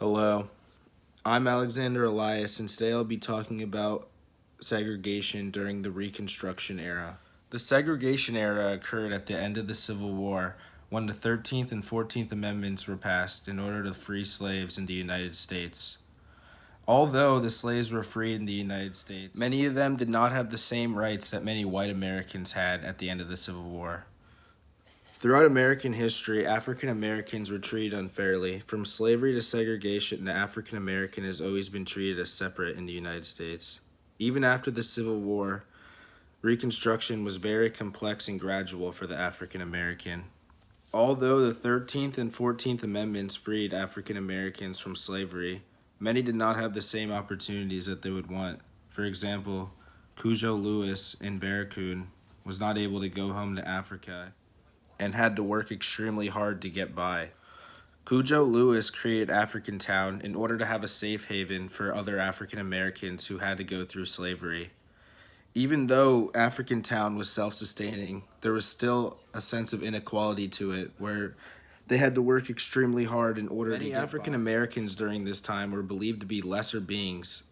Hello, I'm Alexander Elias, and today I'll be talking about segregation during the Reconstruction era. The segregation era occurred at the end of the Civil War when the 13th and 14th Amendments were passed in order to free slaves in the United States. Although the slaves were freed in the United States, many of them did not have the same rights that many white Americans had at the end of the Civil War. Throughout American history, African Americans were treated unfairly. From slavery to segregation, the African American has always been treated as separate in the United States. Even after the Civil War, Reconstruction was very complex and gradual for the African American. Although the 13th and 14th Amendments freed African Americans from slavery, many did not have the same opportunities that they would want. For example, Cujo Lewis in Barracoon was not able to go home to Africa and had to work extremely hard to get by. Cujo Lewis created African Town in order to have a safe haven for other African Americans who had to go through slavery. Even though African Town was self-sustaining, there was still a sense of inequality to it where they had to work extremely hard in order to get by. Many African Americans during this time were believed to be lesser beings,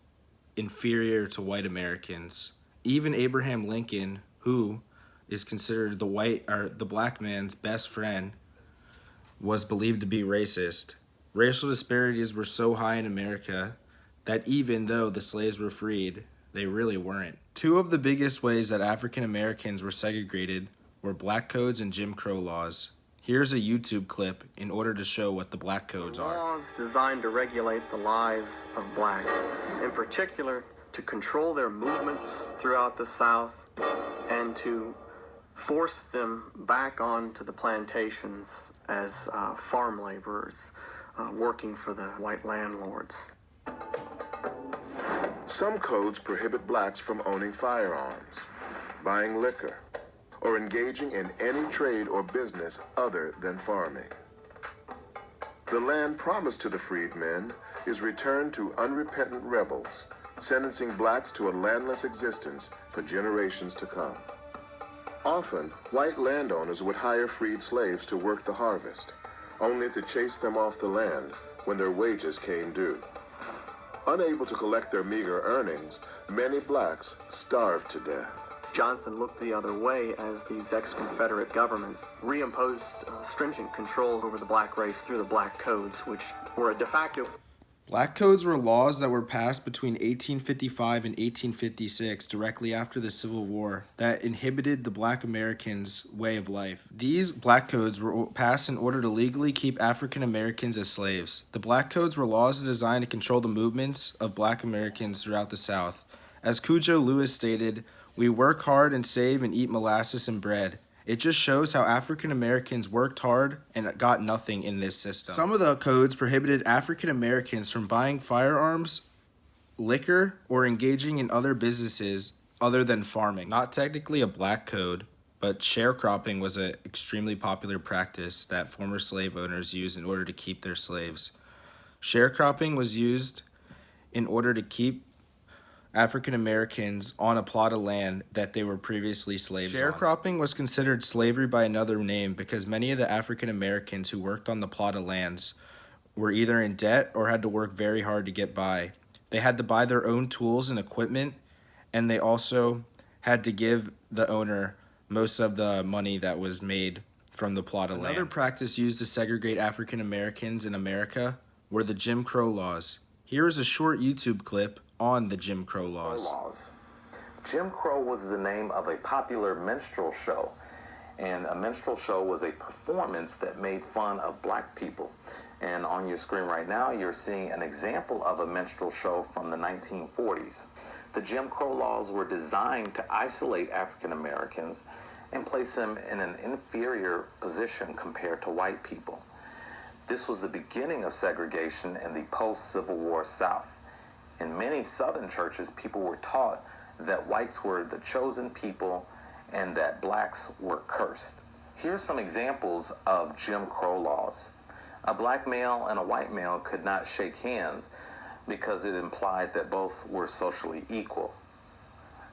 inferior to white Americans. Even Abraham Lincoln, who is considered the black man's best friend, was believed to be racist. Racial disparities were so high in America that even though the slaves were freed, they really weren't. Two of the biggest ways that African Americans were segregated were black codes and Jim Crow laws. Here's a YouTube clip in order to show what the black codes are. Laws designed to regulate the lives of blacks, in particular to control their movements throughout the South and to force them back onto the plantations as farm laborers working for the white landlords. Some codes prohibit blacks from owning firearms, buying liquor, or engaging in any trade or business other than farming. The land promised to the freedmen is returned to unrepentant rebels, sentencing blacks to a landless existence for generations to come. Often, white landowners would hire freed slaves to work the harvest, only to chase them off the land when their wages came due. Unable to collect their meager earnings, many blacks starved to death. Johnson looked the other way as these ex-Confederate governments reimposed stringent controls over the black race through the black codes, which were a de facto. Black codes were laws that were passed between 1855 and 1856, directly after the Civil War, that inhibited the black Americans' way of life. These black codes were passed in order to legally keep African Americans as slaves. The black codes were laws designed to control the movements of black Americans throughout the South. As Cujo Lewis stated, "We work hard and save and eat molasses and bread." It just shows how African Americans worked hard and got nothing in this system. Some of the codes prohibited African Americans from buying firearms, liquor, or engaging in other businesses other than farming. Not technically a black code, but sharecropping was an extremely popular practice that former slave owners used in order to keep their slaves. Sharecropping was used in order to keep African Americans on a plot of land that they were previously slaves on. Sharecropping was considered slavery by another name because many of the African Americans who worked on the plot of lands were either in debt or had to work very hard to get by. They had to buy their own tools and equipment, and they also had to give the owner most of the money that was made from the plot of land. Another practice used to segregate African Americans in America were the Jim Crow laws. Here is a short YouTube clip on the Jim Crow laws. Jim Crow was the name of a popular minstrel show, and a minstrel show was a performance that made fun of black people. And on your screen right now, you're seeing an example of a minstrel show from the 1940s. The Jim Crow laws were designed to isolate African Americans and place them in an inferior position compared to white people. This was the beginning of segregation in the post-Civil War South. In many Southern churches, people were taught that whites were the chosen people and that blacks were cursed. Here are some examples of Jim Crow laws. A black male and a white male could not shake hands because it implied that both were socially equal.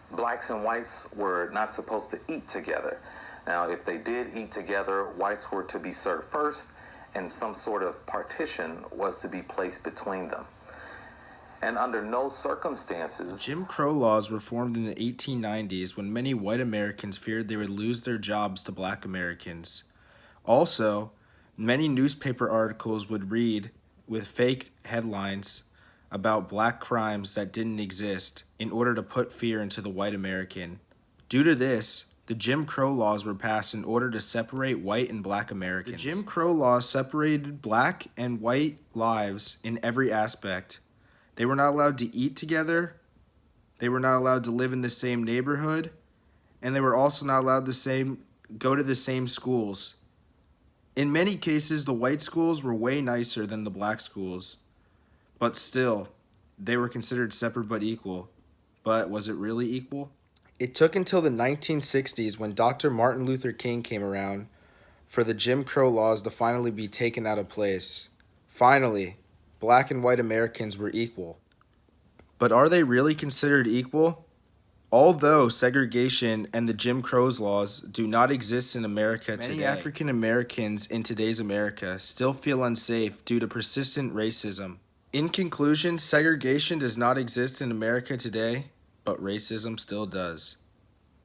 Blacks and whites were not supposed to eat together. Now, if they did eat together, whites were to be served first and some sort of partition was to be placed between them. And under no circumstances. Jim Crow laws were formed in the 1890s when many white Americans feared they would lose their jobs to black Americans. Also, many newspaper articles would read with fake headlines about black crimes that didn't exist in order to put fear into the white American. Due to this, the Jim Crow laws were passed in order to separate white and black Americans. The Jim Crow laws separated black and white lives in every aspect. They were not allowed to eat together, they were not allowed to live in the same neighborhood, and they were also not allowed to go to the same schools. In many cases, the white schools were way nicer than the black schools, but still, they were considered separate but equal. But was it really equal? It took until the 1960s when Dr. Martin Luther King came around for the Jim Crow laws to finally be taken out of place. Finally, black and white Americans were equal. But are they really considered equal? Although segregation and the Jim Crow's laws do not exist in America today, many African Americans in today's America still feel unsafe due to persistent racism. In conclusion, segregation does not exist in America today, but racism still does.